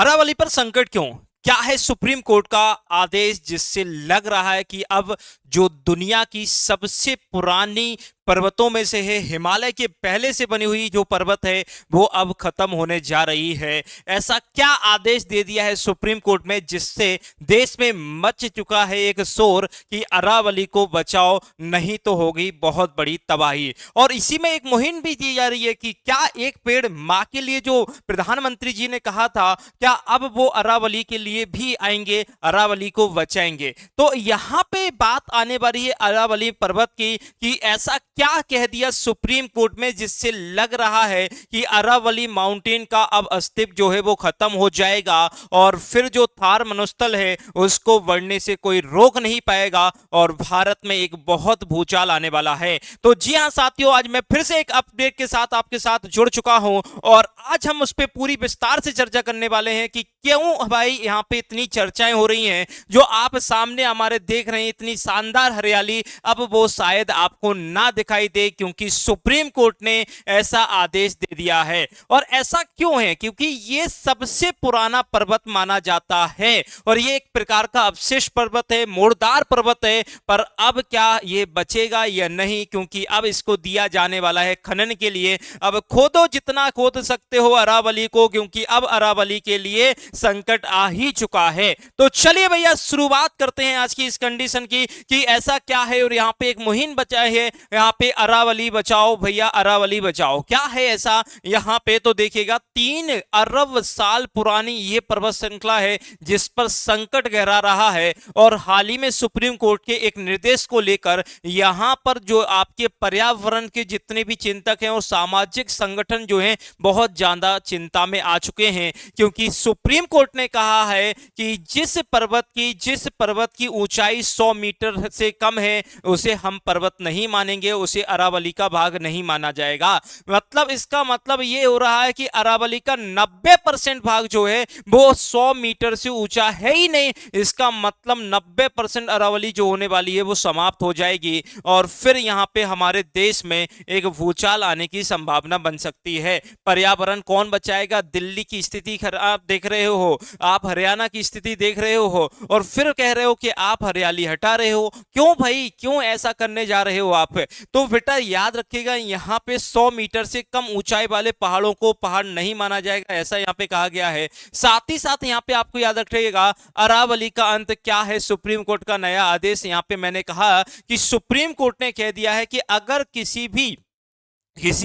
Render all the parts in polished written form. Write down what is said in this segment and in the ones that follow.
अरावली पर संकट क्यों? क्या है सुप्रीम कोर्ट का आदेश जिससे लग रहा है कि अब जो दुनिया की सबसे पुरानी पर्वतों में से है, हिमालय के पहले से बनी हुई जो पर्वत है, वो अब खत्म होने जा रही है। ऐसा क्या आदेश दे दिया है सुप्रीम कोर्ट में जिससे देश में मच चुका है एक शोर कि अरावली को बचाओ, नहीं तो होगी बहुत बड़ी तबाही। और इसी में एक मुहिम भी दी जा रही है कि क्या एक पेड़ मां के लिए जो प्रधानमंत्री जी ने कहा था, क्या अब वो अरावली के लिए भी आएंगे, अरावली को बचाएंगे? तो यहां पे बात आने वाली है अरावली पर्वत की कि ऐसा क्या कह दिया सुप्रीम कोर्ट में जिससे लग रहा है कि अरावली माउंटेन का अब अस्तित्व जो है वो खत्म हो जाएगा और फिर जो थार मरुस्थल है उसको बढ़ने से कोई रोक नहीं पाएगा और भारत में एक बहुत भूचाल आने वाला है। तो जी हां साथियों, आज मैं फिर से एक अपडेट के साथ आपके साथ जुड़ चुका हूं और आज हम उस पर पूरी विस्तार से चर्चा करने वाले हैं कि क्यों भाई यहां पे इतनी चर्चाएं हो रही हैं। जो आप सामने हमारे देख रहे हैं इतनी शानदार हरियाली, अब वो शायद आपको ना दिखाई दे क्योंकि सुप्रीम कोर्ट ने ऐसा आदेश दे दिया है। और ऐसा क्यों है? क्योंकि ये सबसे पुराना पर्वत माना जाता है और ये एक प्रकार का अवशिष्ट पर्वत है, मुर्दार पर्वत है। पर अब क्या ये बचेगा या नहीं, क्योंकि अब इसको दिया जाने वाला है खनन के लिए। अब खोदो जितना खोद सकते हो अरावली को, क्योंकि अब अरावली के लिए संकट आ ही चुका है। तो चलिए भैया शुरुआत करते हैं आज की इस कंडीशन की कि ऐसा क्या है। और यहाँ पे एक मुहिम बचा है, यहाँ पे अरावली बचाओ भैया, अरावली बचाओ। क्या है ऐसा यहाँ पे? तो देखिएगा 3 अरब साल पुरानी ये पर्वत श्रृंखला है जिस पर संकट गहरा रहा है। और हाल ही में सुप्रीम कोर्ट के एक निर्देश को लेकर यहाँ पर जो आपके पर्यावरण के जितने भी चिंतक हैं और सामाजिक संगठन जो हैं बहुत ज्यादा चिंता में आ चुके हैं, क्योंकि सुप्रीम कोर्ट ने कहा है कि जिस पर्वत की ऊंचाई 100 मीटर से कम है उसे हम पर्वत नहीं मानेंगे, उसे अरावली का भाग नहीं माना जाएगा। मतलब इसका मतलब ये हो रहा है कि अरावली का 90% भाग जो है वो 100 मीटर से ऊंचा है ही नहीं। इसका मतलब 90% अरावली जो होने वाली है वो समाप्त हो जाएगी और फिर यहाँ पे हमारे देश में एक भूचाल आने की संभावना बन सकती है। पर्यावरण कौन बचाएगा? दिल्ली की स्थिति खराब देख रहे हो, आप हरियाणा की स्थिति देख रहे हो और फिर कह रहे हो कि आप हरियाली हटा रहे हो। क्यों भाई, क्यों ऐसा करने जा रहे हो आप? तो बेटा याद रखिएगा, यहाँ पे 100 मीटर से कम ऊंचाई वाले पहाड़ों को पहाड़ नहीं माना जाएगा, ऐसा यहाँ पे कहा गया है। साथ ही साथ यहाँ पे आपको याद रखिएगा अरावली का अंत क्या है। सुप्रीम कोर्ट का नया आदेश, यहाँ पे मैंने कहा कि सुप्रीम कोर्ट ने कह दिया है कि अगर किसी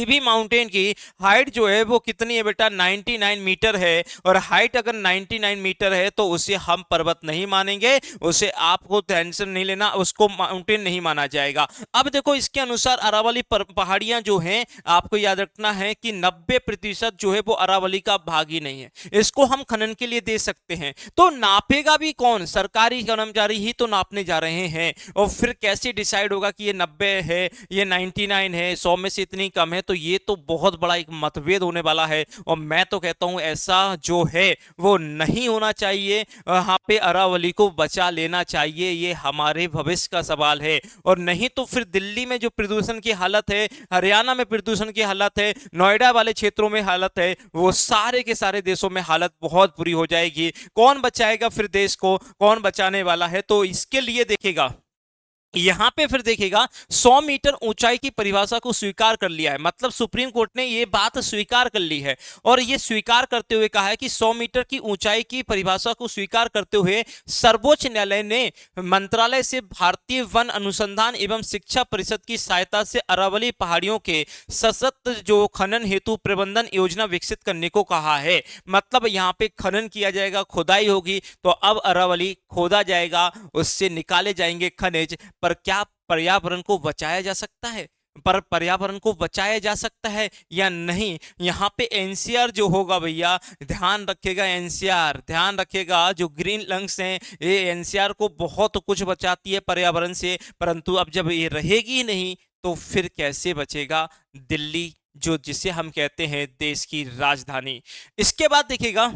भी माउंटेन की हाइट जो है वो कितनी है बेटा, 99 मीटर है। और हाइट अगर 99 मीटर है तो उसे हम पर्वत नहीं मानेंगे, उसे आपको टेंशन नहीं लेना, उसको माउंटेन नहीं माना जाएगा। अब देखो इसके अनुसार अरावली पहाड़ियां जो हैं, आपको याद रखना है कि 90% जो है वो अरावली का भाग ही नहीं है, इसको हम खनन के लिए दे सकते हैं। तो नापेगा भी कौन? सरकारी कर्मचारी ही तो नापने जा रहे हैं। और फिर कैसे डिसाइड होगा कि ये 90 है, ये 99 है, 100 में से इतनी कम है? तो ये तो बहुत बड़ा एक मतभेद होने वाला है और मैं तो कहता हूं ऐसा जो है वो नहीं होना चाहिए। यहाँ पे अरावली को बचा लेना चाहिए, ये हमारे भविष्य का सवाल है। और नहीं तो फिर दिल्ली में जो प्रदूषण की हालत है, हरियाणा में प्रदूषण की हालत है, नोएडा वाले क्षेत्रों में हालत है, वो सारे के सारे देशों में हालत बहुत बुरी हो जाएगी। कौन बचाएगा फिर देश को? कौन बचाने वाला है? तो इसके लिए देखेगा यहां पे फिर देखिएगा 100 मीटर ऊंचाई की परिभाषा को स्वीकार कर लिया है। मतलब सुप्रीम कोर्ट ने यह बात स्वीकार कर ली है और यह स्वीकार करते हुए कहा है कि 100 मीटर की ऊंचाई की परिभाषा को स्वीकार करते हुए सर्वोच्च न्यायालय ने मंत्रालय से भारतीय वन अनुसंधान एवं शिक्षा परिषद की सहायता से अरावली पहाड़ियों के सशक्त जो खनन हेतु प्रबंधन योजना विकसित करने को कहा है। मतलब यहां पे खनन किया जाएगा, खुदाई होगी, तो अब अरावली खोदा जाएगा, उससे निकाले जाएंगे खनिज। पर क्या पर्यावरण को बचाया जा सकता है? पर पर्यावरण को बचाया जा सकता है या नहीं? यहाँ पे एनसीआर जो होगा भैया, ध्यान रखिएगा, एनसीआर ध्यान रखिएगा, जो ग्रीन लंग्स हैं ये एनसीआर को बहुत कुछ बचाती है पर्यावरण से, परंतु अब जब ये रहेगी नहीं तो फिर कैसे बचेगा दिल्ली, जो जिसे हम कहते हैं देश की राजधानी। इसके बाद देखिएगा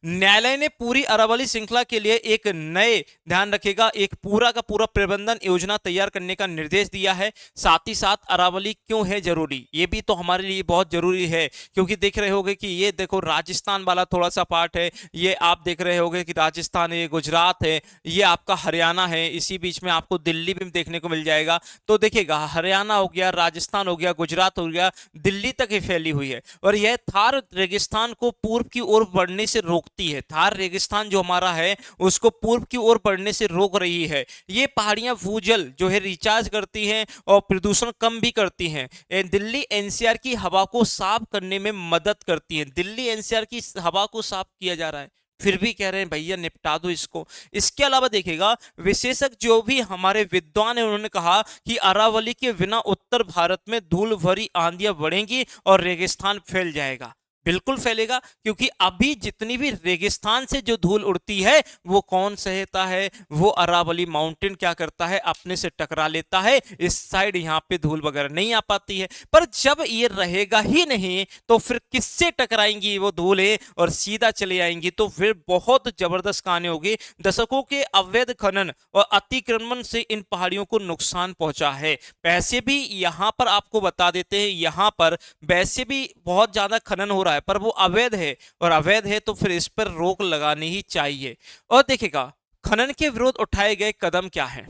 न्यायालय ने पूरी अरावली श्रृंखला के लिए एक नए, ध्यान रखेगा, एक पूरा का पूरा प्रबंधन योजना तैयार करने का निर्देश दिया है। साथ ही साथ अरावली क्यों है जरूरी, ये भी तो हमारे लिए बहुत जरूरी है, क्योंकि देख रहे होगे कि ये देखो राजस्थान वाला थोड़ा सा पार्ट है, ये आप देख रहे होगे कि राजस्थान है, गुजरात है, ये आपका हरियाणा है, इसी बीच में आपको दिल्ली भी देखने को मिल जाएगा। तो देखिएगा हरियाणा हो गया, राजस्थान हो गया, गुजरात हो गया, दिल्ली तक ही फैली हुई है। और यह थार रेगिस्तान को पूर्व की ओर बढ़ने से रोकती है। थार रेगिस्तान जो हमारा है उसको पूर्व की ओर बढ़ने से रोक रही है। ये पहाड़ियां भूजल जो है रिचार्ज करती हैं और प्रदूषण कम भी करती हैं। दिल्ली एनसीआर की हवा को साफ करने में मदद करती है। दिल्ली एनसीआर की हवा को साफ किया जा रहा है, फिर भी कह रहे हैं भैया निपटा दो इसको। इसके अलावा देखिएगा विशेषज्ञ जो भी हमारे विद्वान है उन्होंने कहा कि अरावली के बिना उत्तर भारत में धूल भरी आंधियां बढ़ेंगी और रेगिस्तान फैल जाएगा। बिल्कुल फैलेगा, क्योंकि अभी जितनी भी रेगिस्तान से जो धूल उड़ती है वो कौन सहता है, वो अरावली माउंटेन क्या करता है, अपने से टकरा लेता है। इस साइड यहाँ पे धूल वगैरह नहीं आ पाती है। पर जब ये रहेगा ही नहीं तो फिर किससे टकराएंगी वो धूलें और सीधा चले आएंगी, तो फिर बहुत जबरदस्त कहानी होगी। दशकों के अवैध खनन और अतिक्रमण से इन पहाड़ियों को नुकसान पहुंचा है। वैसे भी यहां पर आपको बता देते हैं, यहां पर वैसे भी बहुत ज्यादा खनन हो रहा है, पर वो अवैध है, और अवैध है तो फिर इस पर रोक लगानी ही चाहिए। और देखिएगा खनन के विरोध उठाए गए कदम क्या है।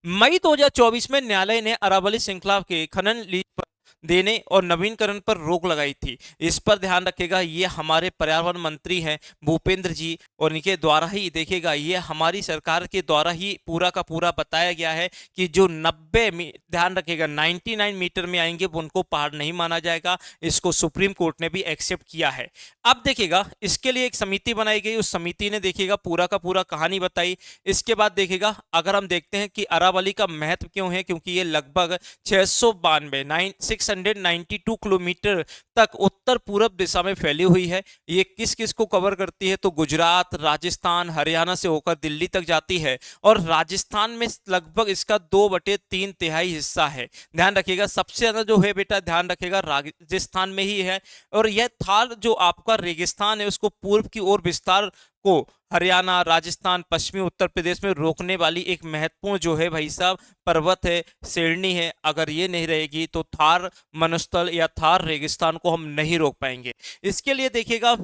मई 2024 में न्यायालय ने अरावली श्रृंखला के खनन लीज पर देने और नवीनकरण पर रोक लगाई थी। इस पर ध्यान रखेगा, ये हमारे पर्यावरण मंत्री हैं भूपेंद्र जी, और इनके द्वारा ही देखिएगा ये हमारी सरकार के द्वारा ही पूरा का पूरा बताया गया है कि जो 90, ध्यान रखेगा 99 मीटर में आएंगे वो उनको पहाड़ नहीं माना जाएगा। इसको सुप्रीम कोर्ट ने भी एक्सेप्ट किया है। अब देखिएगा इसके लिए एक समिति बनाई गई, उस समिति ने देखिएगा पूरा का पूरा कहानी बताई। इसके बाद देखिएगा अगर हम देखते हैं कि अरावली का महत्व क्यों है, क्योंकि ये लगभग 692 किलोमीटर तक उत्तर पूर्व दिशा में फैली हुई है। ये किस किस को कवर करती है, तो गुजरात, राजस्थान, हरियाणा से होकर दिल्ली तक जाती है। और राजस्थान में लगभग इसका 2/3 हिस्सा है। ध्यान रखिएगा सबसे ज्यादा जो है बेटा, ध्यान रखिएगा राजस्थान में ही है। और यह थार जो आपका रेगिस्तान है उसको पूर्व की ओर विस्तार को हरियाणा, राजस्थान, पश्चिमी उत्तर प्रदेश में रोकने वाली एक महत्वपूर्ण जो है भाई साहब पर्वत है, श्रेणी है। अगर ये नहीं रहेगी तो थार मरुस्थल या थार रेगिस्तान को हम नहीं रोक पाएंगे। इसके लिए देखिएगा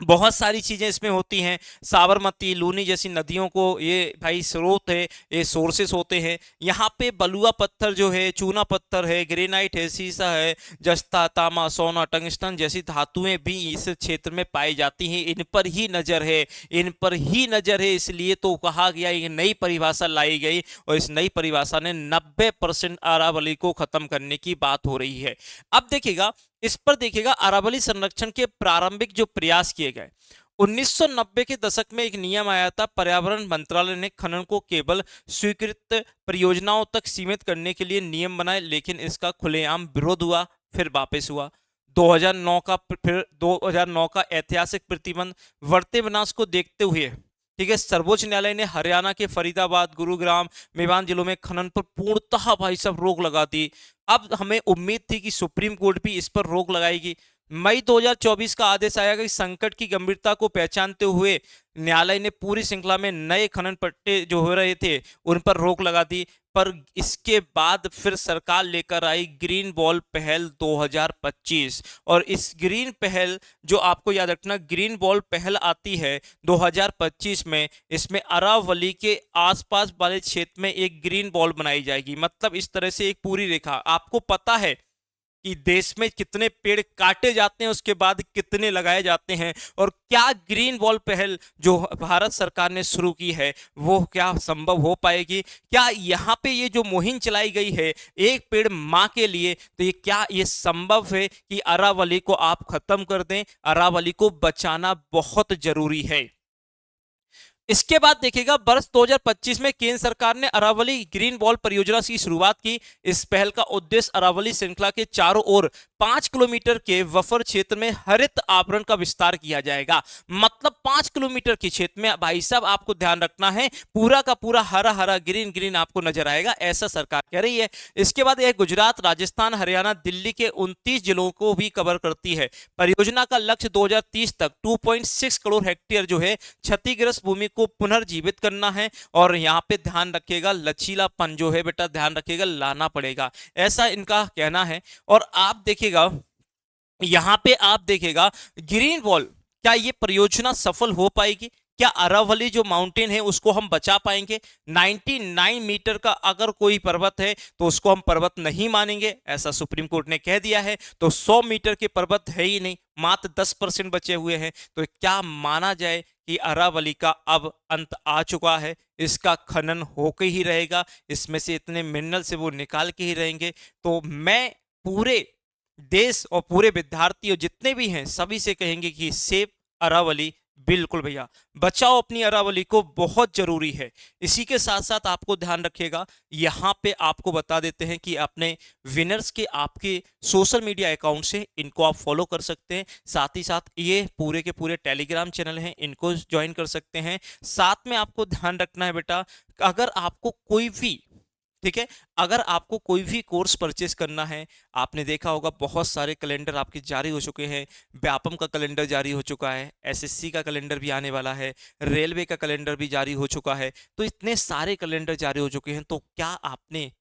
बहुत सारी चीजें इसमें होती हैं। साबरमती, लूनी जैसी नदियों को ये भाई स्रोत है, ये सोर्सेस होते हैं। यहाँ पे बलुआ पत्थर जो है, चूना पत्थर है, ग्रेनाइट है, सीसा है, जस्ता, तांबा, सोना, टंगस्टन जैसी धातुएं भी इस क्षेत्र में पाई जाती हैं। इन पर ही नजर है, इन पर ही नजर है, इसलिए तो कहा गया एक नई परिभाषा लाई गई, और इस नई परिभाषा ने 90% अरावली को खत्म करने की बात हो रही है। अब देखिएगा इस पर देखिएगा अरावली संरक्षण के प्रारंभिक जो प्रयास किए गए। 1990 के दशक में एक नियम आया था, पर्यावरण मंत्रालय ने खनन को केवल स्वीकृत परियोजनाओं तक सीमित करने के लिए नियम बनाए, लेकिन इसका खुलेआम विरोध हुआ, फिर वापस हुआ। 2009 का ऐतिहासिक प्रतिबंध बढ़ते विनाश को देखते हुए, ठीक है, सर्वोच्च न्यायालय ने हरियाणा के फरीदाबाद, गुरुग्राम, मेवात जिलों में खनन पर पूर्णतः भाई साहब रोक लगा दी। अब हमें उम्मीद थी कि सुप्रीम कोर्ट भी इस पर रोक लगाएगी। मई 2024 का आदेश आया कि संकट की गंभीरता को पहचानते हुए न्यायालय ने पूरी श्रृंखला में नए खनन पट्टे जो हो रहे थे उन पर रोक लगा दी। पर इसके बाद फिर सरकार लेकर आई ग्रीन वॉल पहल 2025, और इस ग्रीन पहल जो आपको याद रखना, ग्रीन वॉल पहल आती है 2025 में। इसमें अरावली के आसपास वाले क्षेत्र में एक ग्रीन वॉल बनाई जाएगी, मतलब इस तरह से एक पूरी रेखा। आपको पता है कि देश में कितने पेड़ काटे जाते हैं, उसके बाद कितने लगाए जाते हैं, और क्या ग्रीन वॉल पहल जो भारत सरकार ने शुरू की है वो क्या संभव हो पाएगी? क्या यहाँ पे ये जो मुहिम चलाई गई है एक पेड़ माँ के लिए, तो ये क्या ये संभव है कि अरावली को आप खत्म कर दें? अरावली को बचाना बहुत जरूरी है। इसके बाद देखिएगा वर्ष 2025 में केंद्र सरकार ने अरावली ग्रीन वॉल परियोजना की शुरुआत की। इस पहल का उद्देश्य अरावली श्रृंखला के चारों ओर 5 किलोमीटर के बफर क्षेत्र में हरित आवरण का विस्तार किया जाएगा। मतलब 5 किलोमीटर के क्षेत्र में भाई साहब आपको ध्यान रखना है, पूरा का पूरा हरा हरा ग्रीन ग्रीन आपको नजर आएगा, ऐसा सरकार कह रही है। इसके बाद यह गुजरात, राजस्थान, हरियाणा, दिल्ली के 29 जिलों को भी कवर करती है। परियोजना का लक्ष्य 2030 तक 2.6 करोड़ हेक्टेयर जो है क्षतिग्रस्त भूमि को पुनर्जीवित करना है। और यहाँ पे ध्यान रखिएगा, लचीलापन जो है बेटा ध्यान रखिएगा लाना पड़ेगा, ऐसा इनका कहना है। और आप देखिएगा यहां पे आप देखिएगा ग्रीन वॉल, क्या ये परियोजना सफल हो पाएगी? क्या अरावली जो माउंटेन है उसको हम बचा पाएंगे? 99 मीटर का अगर कोई पर्वत है तो उसको हम पर्वत नहीं मानेंगे, ऐसा सुप्रीम कोर्ट ने कह दिया है। तो 100 मीटर के पर्वत है ही नहीं, मात्र 10% बचे हुए हैं। तो क्या माना जाए कि अरावली का अब अंत आ चुका है, इसका खनन होके ही रहेगा, इसमें से इतने मिनरल से वो निकाल के ही रहेंगे? तो मैं पूरे देश और पूरे विद्यार्थी और जितने भी हैं सभी से कहेंगे कि सेव अरावली, बिल्कुल भैया बचाओ अपनी अरावली को, बहुत जरूरी है। इसी के साथ साथ आपको ध्यान रखिएगा, यहाँ पे आपको बता देते हैं कि अपने विनर्स के आपके सोशल मीडिया अकाउंट से इनको आप फॉलो कर सकते हैं। साथ ही साथ ये पूरे के पूरे टेलीग्राम चैनल हैं, इनको ज्वाइन कर सकते हैं। साथ में आपको ध्यान रखना है बेटा, अगर आपको कोई भी, ठीक है, अगर आपको कोई भी कोर्स परचेस करना है, आपने देखा होगा बहुत सारे कैलेंडर आपके जारी हो चुके हैं। व्यापम का कैलेंडर जारी हो चुका है, एसएससी का कैलेंडर भी आने वाला है, रेलवे का कैलेंडर भी जारी हो चुका है। तो इतने सारे कैलेंडर जारी हो चुके हैं, तो क्या आपने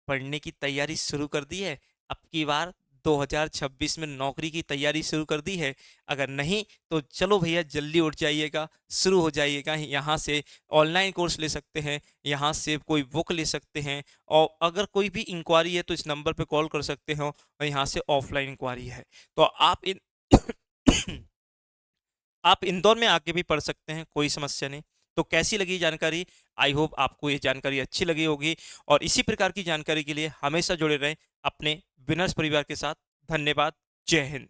पढ़ने की तैयारी शुरू कर दी है? अब की बार 2026 में नौकरी की तैयारी शुरू कर दी है? अगर नहीं तो चलो भैया जल्दी उठ जाइएगा, शुरू हो जाइएगा। यहाँ से ऑनलाइन कोर्स ले सकते हैं, यहाँ से कोई बुक ले सकते हैं, और अगर कोई भी इंक्वायरी है तो इस नंबर पे कॉल कर सकते हो, और यहाँ से ऑफलाइन इंक्वायरी है तो आप इन आप इंदौर में आके भी पढ़ सकते हैं, कोई समस्या नहीं। तो कैसी लगी जानकारी? आई होप आपको ये जानकारी अच्छी लगी होगी, और इसी प्रकार की जानकारी के लिए हमेशा जुड़े रहें अपने विनर्स परिवार के साथ। धन्यवाद, जय हिंद।